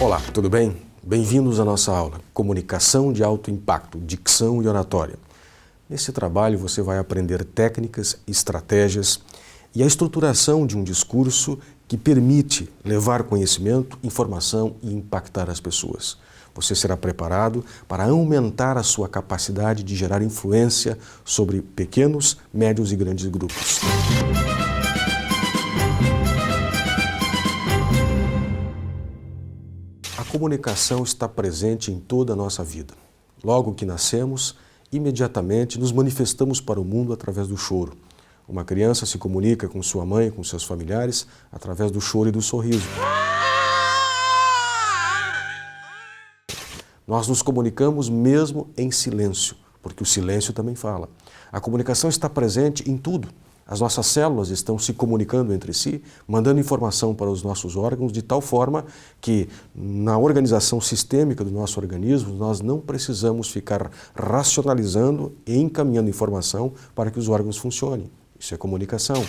Olá, tudo bem? Bem-vindos à nossa aula Comunicação de Alto Impacto, Dicção e Oratória. Nesse trabalho você vai aprender técnicas, estratégias e a estruturação de um discurso que permite levar conhecimento, informação e impactar as pessoas. Você será preparado para aumentar a sua capacidade de gerar influência sobre pequenos, médios e grandes grupos. A comunicação está presente em toda a nossa vida. Logo que nascemos, imediatamente nos manifestamos para o mundo através do choro. Uma criança se comunica com sua mãe, com seus familiares, através do choro e do sorriso. Nós nos comunicamos mesmo em silêncio, porque o silêncio também fala. A comunicação está presente em tudo. As nossas células estão se comunicando entre si, mandando informação para os nossos órgãos, de tal forma que, na organização sistêmica do nosso organismo, nós não precisamos ficar racionalizando e encaminhando informação para que os órgãos funcionem. Isso é comunicação.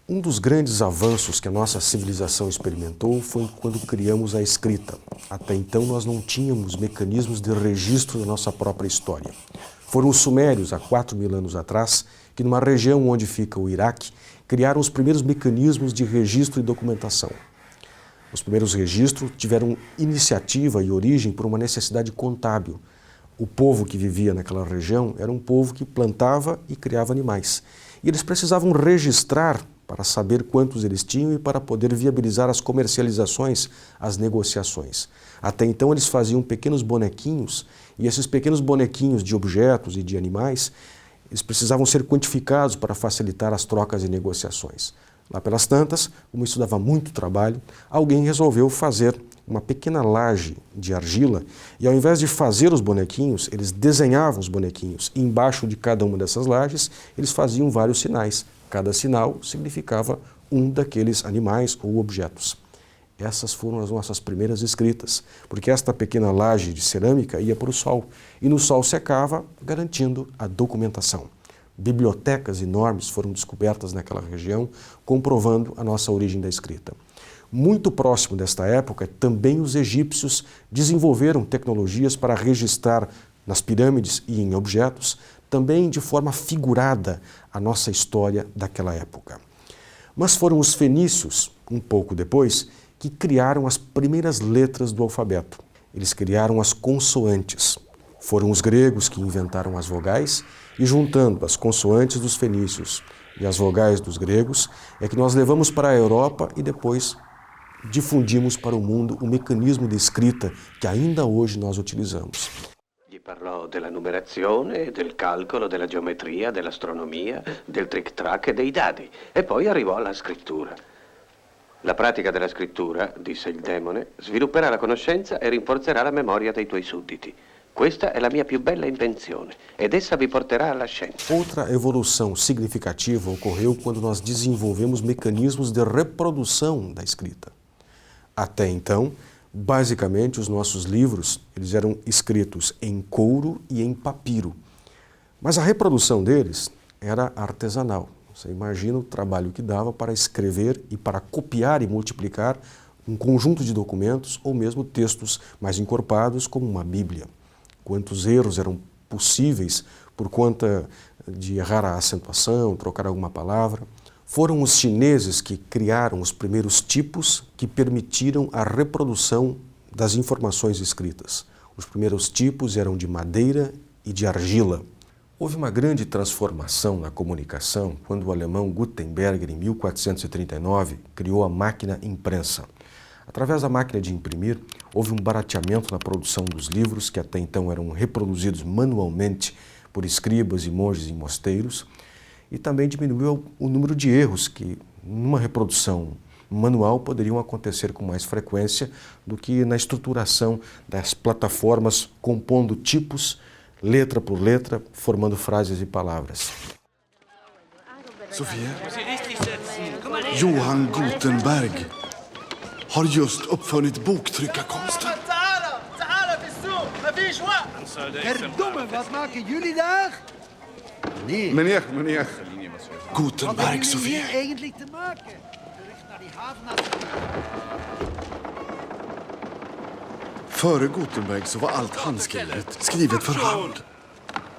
Um dos grandes avanços que a nossa civilização experimentou foi quando criamos a escrita. Até então nós não tínhamos mecanismos de registro da nossa própria história. Foram os sumérios, há 4.000 anos atrás, que numa região onde fica o Iraque, criaram os primeiros mecanismos de registro e documentação. Os primeiros registros tiveram iniciativa e origem por uma necessidade contábil. O povo que vivia naquela região era um povo que plantava e criava animais. E eles precisavam registrar para saber quantos eles tinham e para poder viabilizar as comercializações, as negociações. Até então eles faziam pequenos bonequinhos, e esses pequenos bonequinhos de objetos e de animais, eles precisavam ser quantificados para facilitar as trocas e negociações. Lá pelas tantas, como isso dava muito trabalho, alguém resolveu fazer uma pequena laje de argila e, ao invés de fazer os bonequinhos, eles desenhavam os bonequinhos. E embaixo de cada uma dessas lajes, eles faziam vários sinais. Cada sinal significava um daqueles animais ou objetos. Essas foram as nossas primeiras escritas, porque esta pequena laje de cerâmica ia para o sol e no sol secava, garantindo a documentação. Bibliotecas enormes foram descobertas naquela região, comprovando a nossa origem da escrita. Muito próximo desta época, também os egípcios desenvolveram tecnologias para registrar nas pirâmides e em objetos, também de forma figurada, a nossa história daquela época. Mas foram os fenícios, um pouco depois, que criaram as primeiras letras do alfabeto. Eles criaram as consoantes. Foram os gregos que inventaram as vogais e, juntando as consoantes dos fenícios e as vogais dos gregos, é que nós levamos para a Europa e depois difundimos para o mundo o mecanismo de escrita que ainda hoje nós utilizamos. Parlò della numerazione, del calcolo, della geometria, dell'astronomia, del trick-track e dei dadi. E poi arrivò alla scrittura. La pratica della scrittura, disse il demone, svilupperà la conoscenza e rinforzerà la memoria dei tuoi sudditi. Questa è la mia più bella invenzione ed essa vi porterà alla scienza. Outra evolução significativa ocorreu quando nós desenvolvemos mecanismos de reprodução da escrita. Até então, basicamente, os nossos livros eles eram escritos em couro e em papiro. Mas a reprodução deles era artesanal. Você imagina o trabalho que dava para escrever e para copiar e multiplicar um conjunto de documentos ou mesmo textos mais encorpados, como uma Bíblia. Quantos erros eram possíveis por conta de errar a acentuação, trocar alguma palavra. Foram os chineses que criaram os primeiros tipos que permitiram a reprodução das informações escritas. Os primeiros tipos eram de madeira e de argila. Houve uma grande transformação na comunicação quando o alemão Gutenberg, em 1439, criou a máquina imprensa. Através da máquina de imprimir, houve um barateamento na produção dos livros, que até então eram reproduzidos manualmente por escribas e monges em mosteiros, e também diminuiu o número de erros que, numa reprodução manual, poderiam acontecer com mais frequência do que na estruturação das plataformas, compondo tipos, letra por letra, formando frases e palavras. Sofia, Johann Gutenberg har just uppfunnit boktryckarkonsten. Verdomme, wat maken jullie daar? Meneer, Gutenberg, Sofie. Före Gutenberg så var allt handskrivet, skrivet för hand.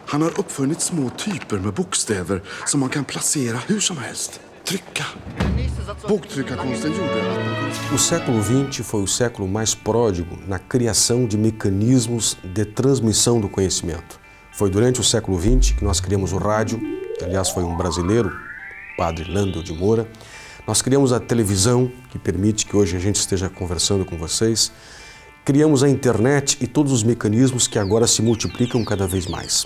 Han har uppfunnit små typer med bokstäver som man kan placera hur som helst. Trycka. Boktryckarkonsten gjorde att man kunde... O século XX foi o século mais pródigo na criação de mecanismos de transmissão do conhecimento. Foi durante o século XX que nós criamos o rádio, que aliás foi um brasileiro, Padre Landel de Moura. Nós criamos a televisão, que permite que hoje a gente esteja conversando com vocês. Criamos a internet e todos os mecanismos que agora se multiplicam cada vez mais.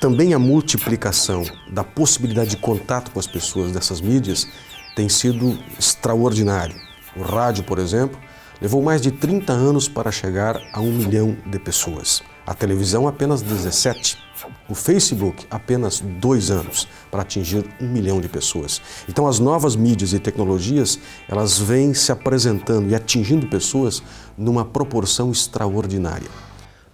Também a multiplicação da possibilidade de contato com as pessoas dessas mídias tem sido extraordinário. O rádio, por exemplo, levou mais de 30 anos para chegar a 1 milhão de pessoas. A televisão, apenas 17. O Facebook, apenas 2 anos para atingir 1 milhão de pessoas. Então, as novas mídias e tecnologias, elas vêm se apresentando e atingindo pessoas numa proporção extraordinária.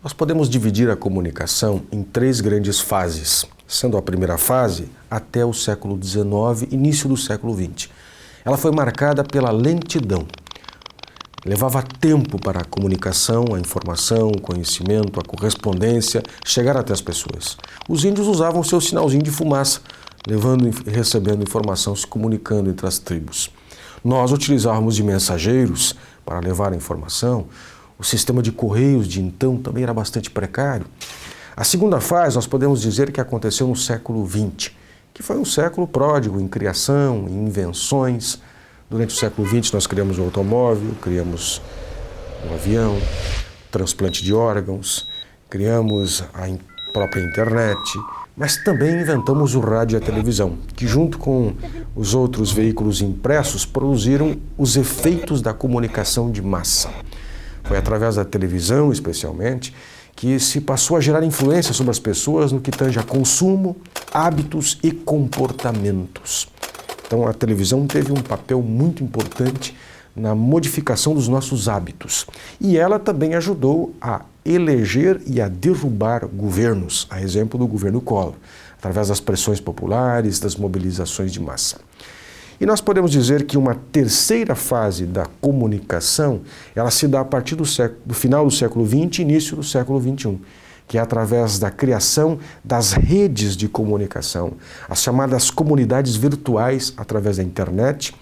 Nós podemos dividir a comunicação em 3 grandes fases, sendo a primeira fase até o século XIX, início do século XX. Ela foi marcada pela lentidão. Levava tempo para a comunicação, a informação, o conhecimento, a correspondência chegar até as pessoas. Os índios usavam seu sinalzinho de fumaça, levando e recebendo informação, se comunicando entre as tribos. Nós utilizávamos de mensageiros para levar a informação. O sistema de correios de então também era bastante precário. A segunda fase, nós podemos dizer que aconteceu no século XX, que foi um século pródigo em criação, em invenções. Durante o século XX nós criamos o automóvel, criamos o avião, transplante de órgãos, criamos a própria internet, mas também inventamos o rádio e a televisão, que junto com os outros veículos impressos produziram os efeitos da comunicação de massa. Foi através da televisão, especialmente, que se passou a gerar influência sobre as pessoas no que tange a consumo, hábitos e comportamentos. Então, a televisão teve um papel muito importante na modificação dos nossos hábitos. E ela também ajudou a eleger e a derrubar governos, a exemplo do governo Collor, através das pressões populares, das mobilizações de massa. E nós podemos dizer que uma terceira fase da comunicação, ela se dá a partir do final do século XX e início do século XXI, que é através da criação das redes de comunicação, as chamadas comunidades virtuais através da internet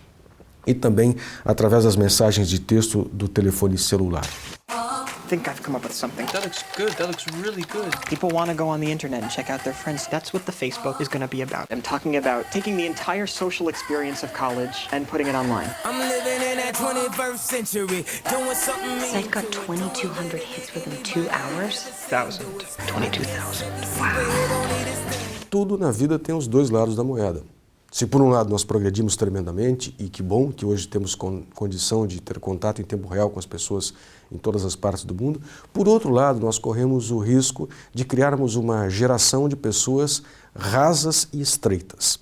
e também através das mensagens de texto do telefone celular. I think I've come up with something. That looks good. That looks really good. People want to go on the internet and check out their friends. That's what the Facebook is going to be about. I'm talking about taking the entire social experience of college and putting it online. I'm living in that 21st century, doing something mean. Site got 2,200 hits within 2 hours. 22,000. Wow. Tudo na vida tem os dois lados da moeda. Se por um lado nós progredimos tremendamente, e que bom que hoje temos condição de ter contato em tempo real com as pessoas em todas as partes do mundo, por outro lado nós corremos o risco de criarmos uma geração de pessoas rasas e estreitas.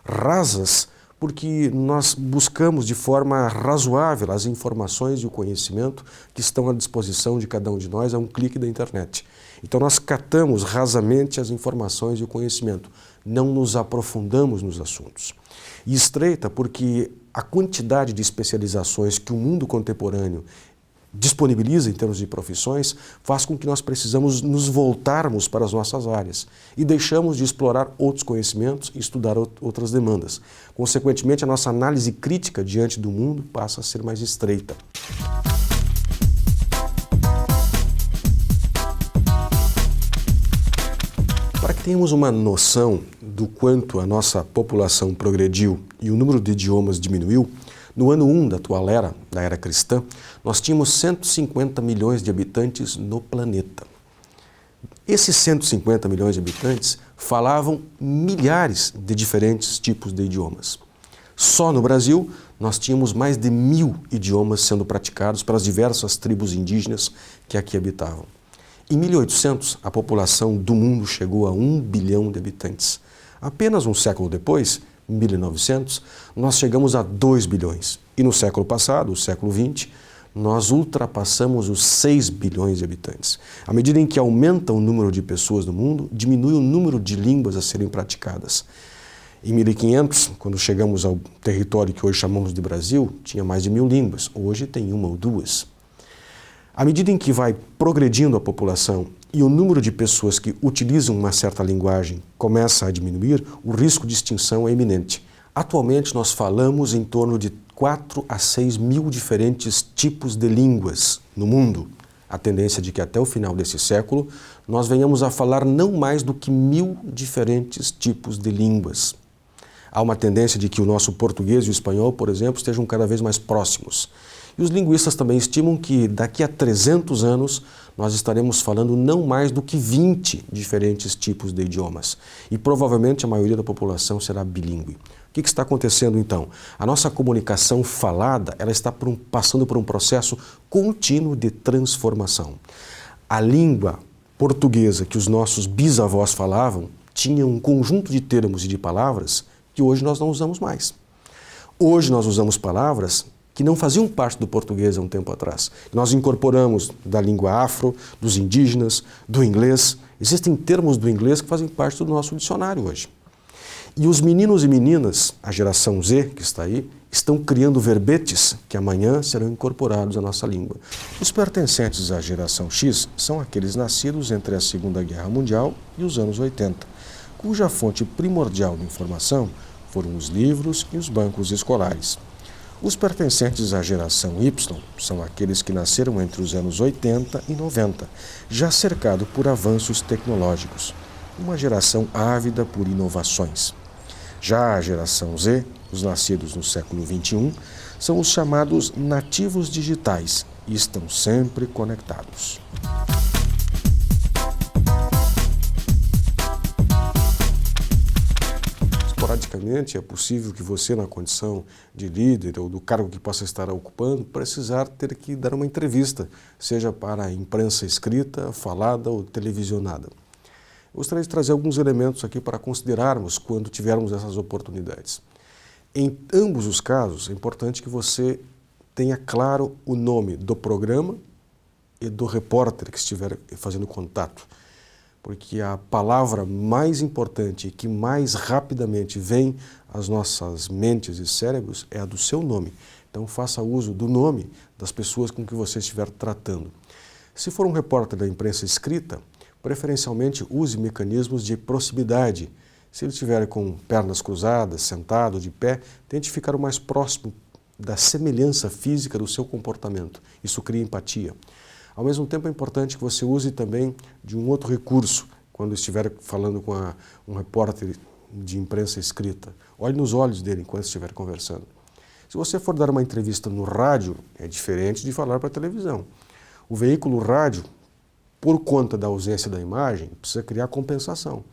Rasas porque nós buscamos de forma razoável as informações e o conhecimento que estão à disposição de cada um de nós a um clique da internet. Então nós catamos rasamente as informações e o conhecimento, não nos aprofundamos nos assuntos. E estreita porque a quantidade de especializações que o mundo contemporâneo disponibiliza em termos de profissões faz com que nós precisamos nos voltarmos para as nossas áreas e deixamos de explorar outros conhecimentos e estudar outras demandas. Consequentemente, a nossa análise crítica diante do mundo passa a ser mais estreita. Para que tenhamos uma noção do quanto a nossa população progrediu e o número de idiomas diminuiu, no ano 1 da atual era, da era cristã, nós tínhamos 150 milhões de habitantes no planeta. Esses 150 milhões de habitantes falavam milhares de diferentes tipos de idiomas. Só no Brasil, nós tínhamos mais de 1.000 idiomas sendo praticados pelas diversas tribos indígenas que aqui habitavam. Em 1800, a população do mundo chegou a 1 bilhão de habitantes. Apenas um século depois, em 1900, nós chegamos a 2 bilhões. E no século passado, o século XX, nós ultrapassamos os 6 bilhões de habitantes. À medida em que aumenta o número de pessoas no mundo, diminui o número de línguas a serem praticadas. Em 1500, quando chegamos ao território que hoje chamamos de Brasil, tinha mais de 1000 línguas. Hoje tem uma ou duas. À medida em que vai progredindo a população e o número de pessoas que utilizam uma certa linguagem começa a diminuir, o risco de extinção é iminente. Atualmente, nós falamos em torno de 4 a 6 mil diferentes tipos de línguas no mundo. A tendência é de que até o final desse século nós venhamos a falar não mais do que 1000 diferentes tipos de línguas. Há uma tendência de que o nosso português e o espanhol, por exemplo, estejam cada vez mais próximos. E os linguistas também estimam que daqui a 300 anos nós estaremos falando não mais do que 20 diferentes tipos de idiomas. E provavelmente a maioria da população será bilíngue. O que está acontecendo então? A nossa comunicação falada ela está passando por um processo contínuo de transformação. A língua portuguesa que os nossos bisavós falavam tinha um conjunto de termos e de palavras que hoje nós não usamos mais. Hoje nós usamos palavras que não faziam parte do português há um tempo atrás. Nós incorporamos da língua afro, dos indígenas, do inglês. Existem termos do inglês que fazem parte do nosso dicionário hoje. E os meninos e meninas, a geração Z que está aí, estão criando verbetes que amanhã serão incorporados à nossa língua. Os pertencentes à geração X são aqueles nascidos entre a Segunda Guerra Mundial e os anos 80, cuja fonte primordial de informação foram os livros e os bancos escolares. Os pertencentes à geração Y são aqueles que nasceram entre os anos 80 e 90, já cercado por avanços tecnológicos, uma geração ávida por inovações. Já a geração Z, os nascidos no século XXI, são os chamados nativos digitais e estão sempre conectados. Esporadicamente, é possível que você, na condição de líder ou do cargo que possa estar ocupando, precisar ter que dar uma entrevista, seja para a imprensa escrita, falada ou televisionada. Eu gostaria de trazer alguns elementos aqui para considerarmos quando tivermos essas oportunidades. Em ambos os casos, é importante que você tenha claro o nome do programa e do repórter que estiver fazendo contato, porque a palavra mais importante e que mais rapidamente vem às nossas mentes e cérebros é a do seu nome. Então faça uso do nome das pessoas com que você estiver tratando. Se for um repórter da imprensa escrita, preferencialmente use mecanismos de proximidade. Se ele estiver com pernas cruzadas, sentado, de pé, tente ficar o mais próximo da semelhança física do seu comportamento. Isso cria empatia. Ao mesmo tempo é importante que você use também de um outro recurso quando estiver falando com um repórter de imprensa escrita. Olhe nos olhos dele enquanto estiver conversando. Se você for dar uma entrevista no rádio, é diferente de falar para a televisão. O veículo rádio, por conta da ausência da imagem, precisa criar compensação.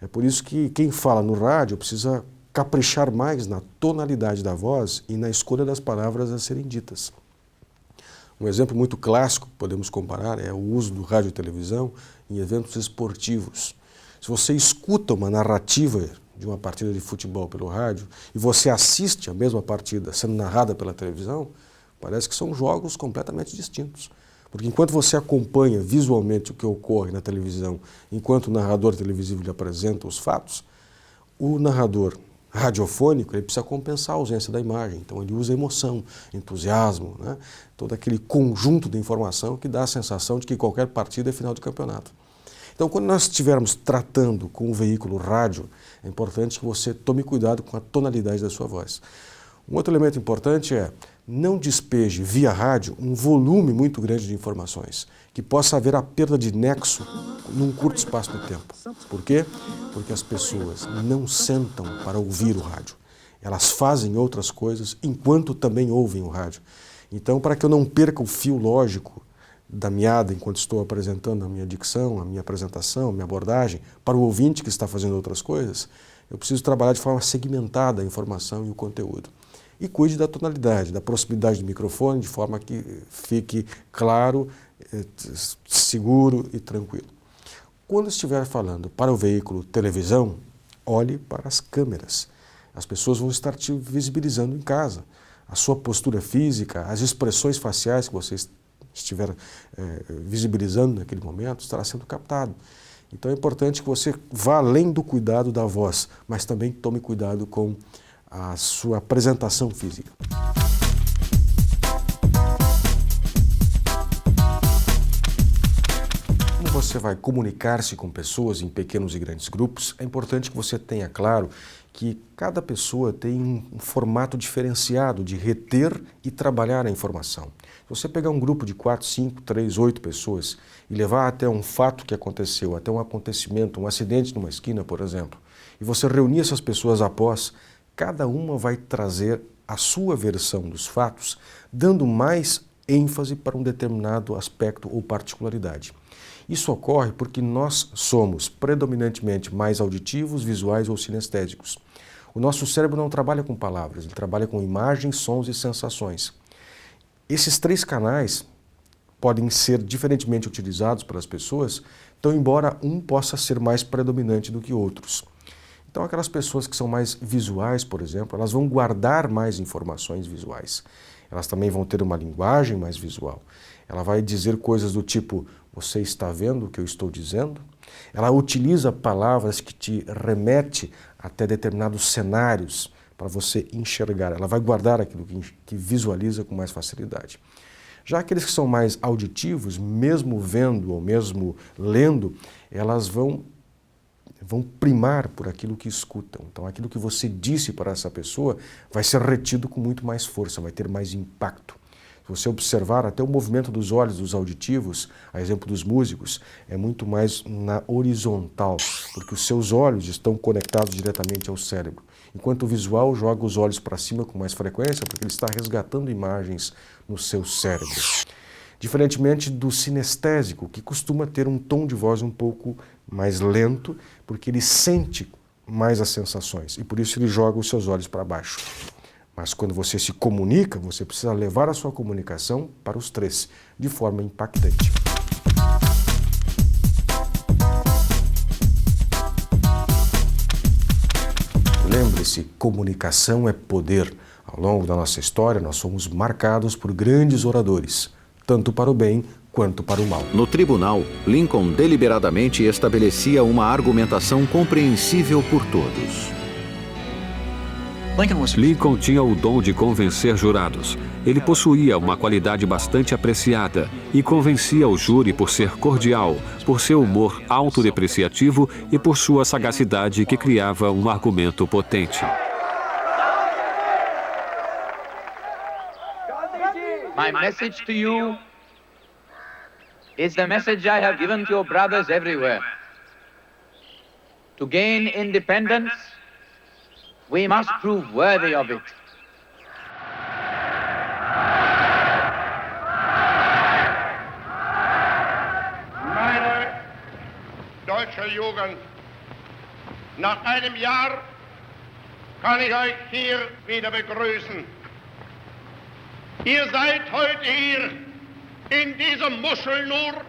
É por isso que quem fala no rádio precisa caprichar mais na tonalidade da voz e na escolha das palavras a serem ditas. Um exemplo muito clássico que podemos comparar é o uso do rádio e televisão em eventos esportivos. Se você escuta uma narrativa de uma partida de futebol pelo rádio e você assiste a mesma partida sendo narrada pela televisão, parece que são jogos completamente distintos. Porque enquanto você acompanha visualmente o que ocorre na televisão, enquanto o narrador televisivo lhe apresenta os fatos, o narrador radiofônico ele precisa compensar a ausência da imagem. Então ele usa emoção, entusiasmo, né? Todo aquele conjunto de informação que dá a sensação de que qualquer partida é final de campeonato. Então quando nós estivermos tratando com o veículo rádio, é importante que você tome cuidado com a tonalidade da sua voz. Um outro elemento importante é não despeje via rádio um volume muito grande de informações, que possa haver a perda de nexo num curto espaço de tempo. Por quê? Porque as pessoas não sentam para ouvir o rádio. Elas fazem outras coisas enquanto também ouvem o rádio. Então, para que eu não perca o fio lógico da meada enquanto estou apresentando a minha dicção, a minha apresentação, a minha abordagem, para o ouvinte que está fazendo outras coisas, eu preciso trabalhar de forma segmentada a informação e o conteúdo. E cuide da tonalidade, da proximidade do microfone, de forma que fique claro, seguro e tranquilo. Quando estiver falando para o veículo televisão, olhe para as câmeras. As pessoas vão estar te visibilizando em casa. A sua postura física, as expressões faciais que você estiver visibilizando naquele momento, estará sendo captado. Então é importante que você vá além do cuidado da voz, mas também tome cuidado com a sua apresentação física. Como você vai comunicar-se com pessoas em pequenos e grandes grupos, é importante que você tenha claro que cada pessoa tem um formato diferenciado de reter e trabalhar a informação. Se você pegar um grupo de 4, 5, 3, 8 pessoas e levar até um fato que aconteceu, até um acontecimento, um acidente numa esquina, por exemplo, e você reunir essas pessoas após, cada uma vai trazer a sua versão dos fatos, dando mais ênfase para um determinado aspecto ou particularidade. Isso ocorre porque nós somos predominantemente mais auditivos, visuais ou sinestésicos. O nosso cérebro não trabalha com palavras, ele trabalha com imagens, sons e sensações. Esses 3 canais podem ser diferentemente utilizados pelas pessoas, então embora um possa ser mais predominante do que outros. Então aquelas pessoas que são mais visuais, por exemplo, elas vão guardar mais informações visuais. Elas também vão ter uma linguagem mais visual. Ela vai dizer coisas do tipo, você está vendo o que eu estou dizendo? Ela utiliza palavras que te remete até determinados cenários para você enxergar. Ela vai guardar aquilo que visualiza com mais facilidade. Já aqueles que são mais auditivos, mesmo vendo ou mesmo lendo, elas vão primar por aquilo que escutam. Então aquilo que você disse para essa pessoa vai ser retido com muito mais força, vai ter mais impacto. Se você observar até o movimento dos olhos dos auditivos, a exemplo dos músicos, é muito mais na horizontal, porque os seus olhos estão conectados diretamente ao cérebro. Enquanto o visual joga os olhos para cima com mais frequência, porque ele está resgatando imagens no seu cérebro. Diferentemente do sinestésico, que costuma ter um tom de voz um pouco mais lento, porque ele sente mais as sensações e por isso ele joga os seus olhos para baixo. Mas quando você se comunica, você precisa levar a sua comunicação para os 3, de forma impactante. Lembre-se, comunicação é poder. Ao longo da nossa história, nós somos marcados por grandes oradores, tanto para o bem quanto para o mal. No tribunal, Lincoln deliberadamente estabelecia uma argumentação compreensível por todos. Lincoln tinha o dom de convencer jurados. Ele possuía uma qualidade bastante apreciada e convencia o júri por ser cordial, por seu humor autodepreciativo e por sua sagacidade que criava um argumento potente. My message to you is the message I have given to your brothers everywhere. To gain independence, we must prove worthy of it. Meine deutsche Jugend, nach einem Jahr kann ich euch hier wieder begrüßen. Ihr seid heute hier in diesem Muschel nur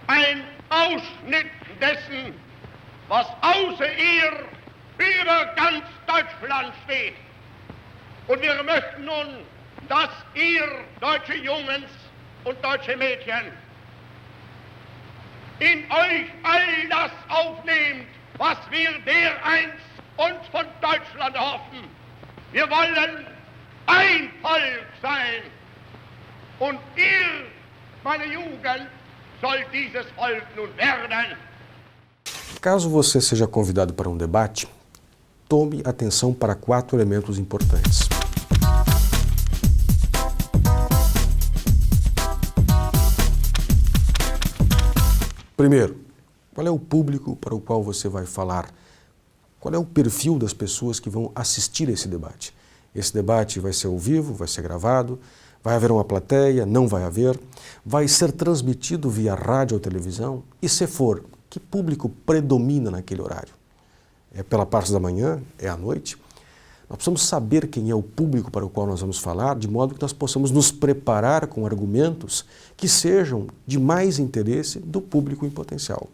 ein Ausschnitt dessen, was außer ihr über ganz Deutschland steht. Und wir möchten nun, dass ihr, deutsche Jungs und deutsche Mädchen, in euch all das aufnehmt, was wir dereinst uns von Deutschland hoffen. Wir wollen ein Volk sein. Und ihr, meine Jugend, soll dieses Volk nun werden. Caso você seja convidado para um debate, tome atenção para 4 elementos importantes. Primeiro, qual é o público para o qual você vai falar? Qual é o perfil das pessoas que vão assistir a esse debate? Esse debate vai ser ao vivo, vai ser gravado, vai haver uma plateia, não vai haver, vai ser transmitido via rádio ou televisão? E se for, que público predomina naquele horário? É pela parte da manhã? É à noite? Nós precisamos saber quem é o público para o qual nós vamos falar, de modo que nós possamos nos preparar com argumentos que sejam de mais interesse do público em potencial.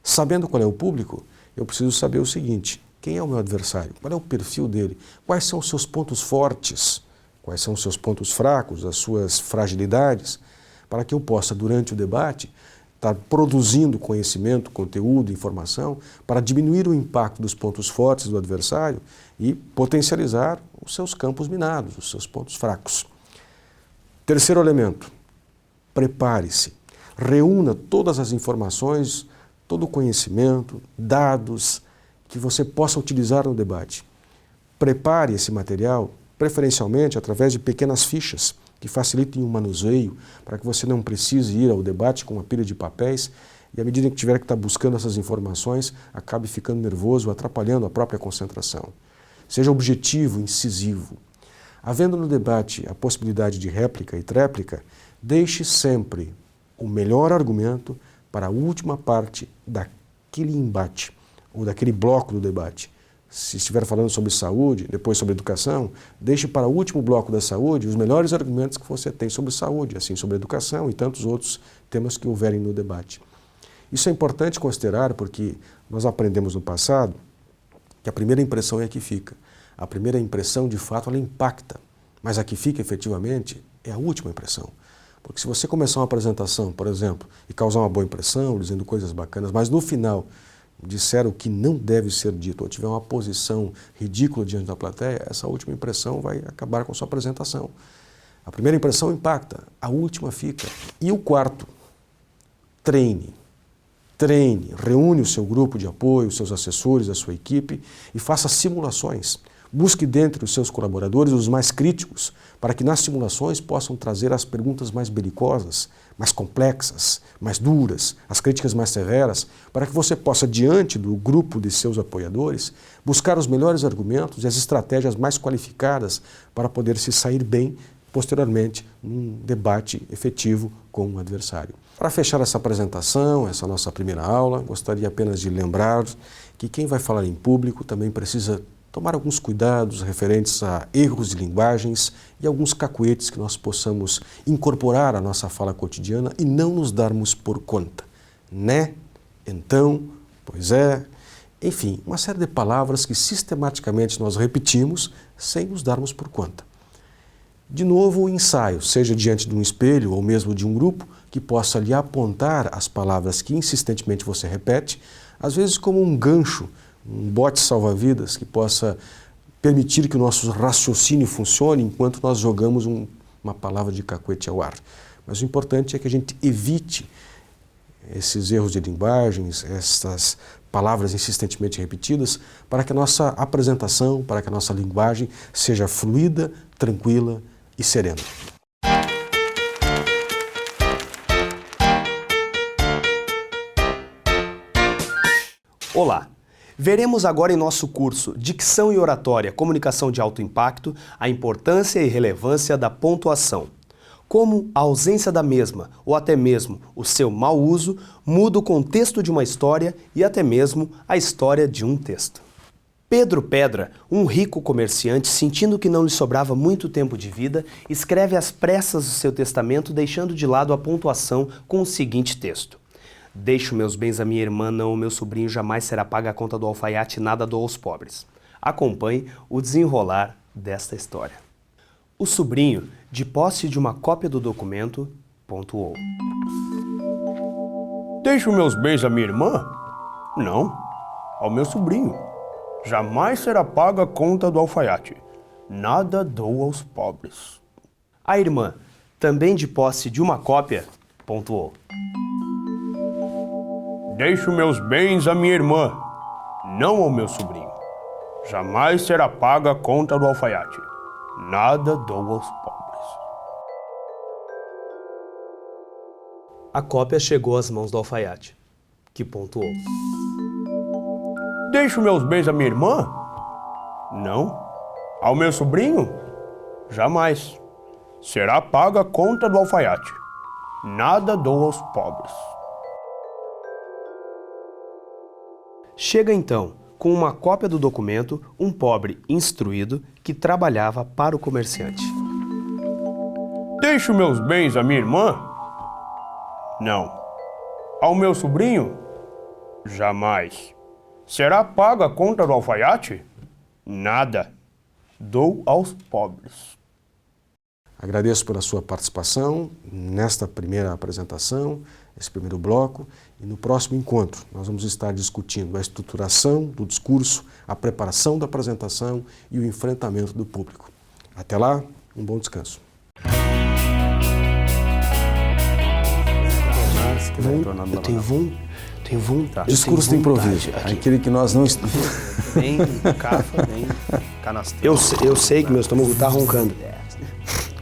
Sabendo qual é o público, eu preciso saber o seguinte: quem é o meu adversário? Qual é o perfil dele? Quais são os seus pontos fortes? Quais são os seus pontos fracos, as suas fragilidades? Para que eu possa, durante o debate, estar produzindo conhecimento, conteúdo, informação, para diminuir o impacto dos pontos fortes do adversário e potencializar os seus campos minados, os seus pontos fracos. Terceiro elemento, prepare-se. Reúna todas as informações, todo o conhecimento, dados que você possa utilizar no debate. Prepare esse material, preferencialmente através de pequenas fichas que facilitem o manuseio, para que você não precise ir ao debate com uma pilha de papéis e, à medida que tiver que estar buscando essas informações, acabe ficando nervoso, atrapalhando a própria concentração. Seja objetivo, incisivo. Havendo no debate a possibilidade de réplica e tréplica, deixe sempre o melhor argumento para a última parte daquele embate ou daquele bloco do debate. Se estiver falando sobre saúde, depois sobre educação, deixe para o último bloco da saúde os melhores argumentos que você tem sobre saúde, assim sobre educação e tantos outros temas que houverem no debate. Isso é importante considerar porque nós aprendemos no passado que a primeira impressão é a que fica. A primeira impressão, de fato, ela impacta, mas a que fica efetivamente é a última impressão. Porque se você começar uma apresentação, por exemplo, e causar uma boa impressão, dizendo coisas bacanas, mas no final disser o que não deve ser dito, ou tiver uma posição ridícula diante da plateia, essa última impressão vai acabar com a sua apresentação. A primeira impressão impacta, a última fica. E o quarto, treine. Treine, reúne o seu grupo de apoio, os seus assessores, a sua equipe e faça simulações. Busque dentre os seus colaboradores os mais críticos, para que nas simulações possam trazer as perguntas mais belicosas, mais complexas, mais duras, as críticas mais severas, para que você possa, diante do grupo de seus apoiadores, buscar os melhores argumentos e as estratégias mais qualificadas para poder se sair bem posteriormente num debate efetivo com o adversário. Para fechar essa apresentação, essa nossa primeira aula, gostaria apenas de lembrar que quem vai falar em público também precisa tomar alguns cuidados referentes a erros de linguagens e alguns cacuetes que nós possamos incorporar à nossa fala cotidiana e não nos darmos por conta. Né? Então, pois é, enfim, uma série de palavras que sistematicamente nós repetimos sem nos darmos por conta. De novo, o ensaio, seja diante de um espelho ou mesmo de um grupo, que possa lhe apontar as palavras que insistentemente você repete, às vezes como um gancho, um bote salva-vidas que possa permitir que o nosso raciocínio funcione enquanto nós jogamos uma palavra de cacuete ao ar. Mas o importante é que a gente evite esses erros de linguagens, essas palavras insistentemente repetidas, para que a nossa apresentação, para que a nossa linguagem seja fluida, tranquila e serena. Olá! Veremos agora em nosso curso Dicção e Oratória, Comunicação de Alto Impacto, a importância e relevância da pontuação. Como a ausência da mesma, ou até mesmo o seu mau uso, muda o contexto de uma história e até mesmo a história de um texto. Pedro Pedra, um rico comerciante, sentindo que não lhe sobrava muito tempo de vida, escreve às pressas o seu testamento, deixando de lado a pontuação com o seguinte texto: Deixo meus bens à minha irmã, não ao meu sobrinho, jamais será paga a conta do alfaiate, nada dou aos pobres. Acompanhe o desenrolar desta história. O sobrinho, de posse de uma cópia do documento, pontuou. Deixo meus bens à minha irmã? Não, ao meu sobrinho. Jamais será paga a conta do alfaiate. Nada dou aos pobres. A irmã, também de posse de uma cópia, pontuou. Deixo meus bens à minha irmã, não ao meu sobrinho. Jamais será paga a conta do alfaiate. Nada dou aos pobres. A cópia chegou às mãos do alfaiate, que pontuou. Deixo meus bens à minha irmã? Não. Ao meu sobrinho? Jamais. Será paga a conta do alfaiate. Nada dou aos pobres. Chega então, com uma cópia do documento, um pobre instruído que trabalhava para o comerciante. Deixo meus bens à minha irmã? Não. Ao meu sobrinho? Jamais. Será paga a conta do alfaiate? Nada. Dou aos pobres. Agradeço pela sua participação nesta primeira apresentação. esse primeiro bloco, e no próximo encontro nós vamos estar discutindo a estruturação do discurso, a preparação da apresentação e o enfrentamento do público. Até lá, um bom descanso. Eu tenho vontade. Discurso de improviso, aquele que nós não... Nem cafa, nem canastrão. Eu sei que meu estômago tá roncando.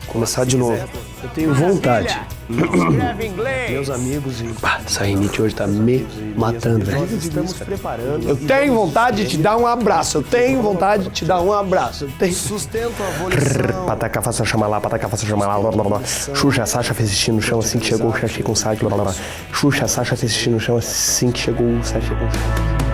Começar de novo. Eu tenho vontade. Meus amigos e... essa rinite hoje tá me matando, velho. Nós estamos preparando. Eu tenho vontade de te dar um abraço. Eu tenho vontade de te dar um abraço. Eu tenho... Sustento a abolição. Pataca, faça chamar lá, pataca, faça chamar lá, blá, blá, blá. Xuxa, Sasha fez xixi no chão assim que chegou o Xaxi com saque, blá, blá, blá. Xuxa, Sasha fez xixi no chão assim que chegou o Sasha com saque.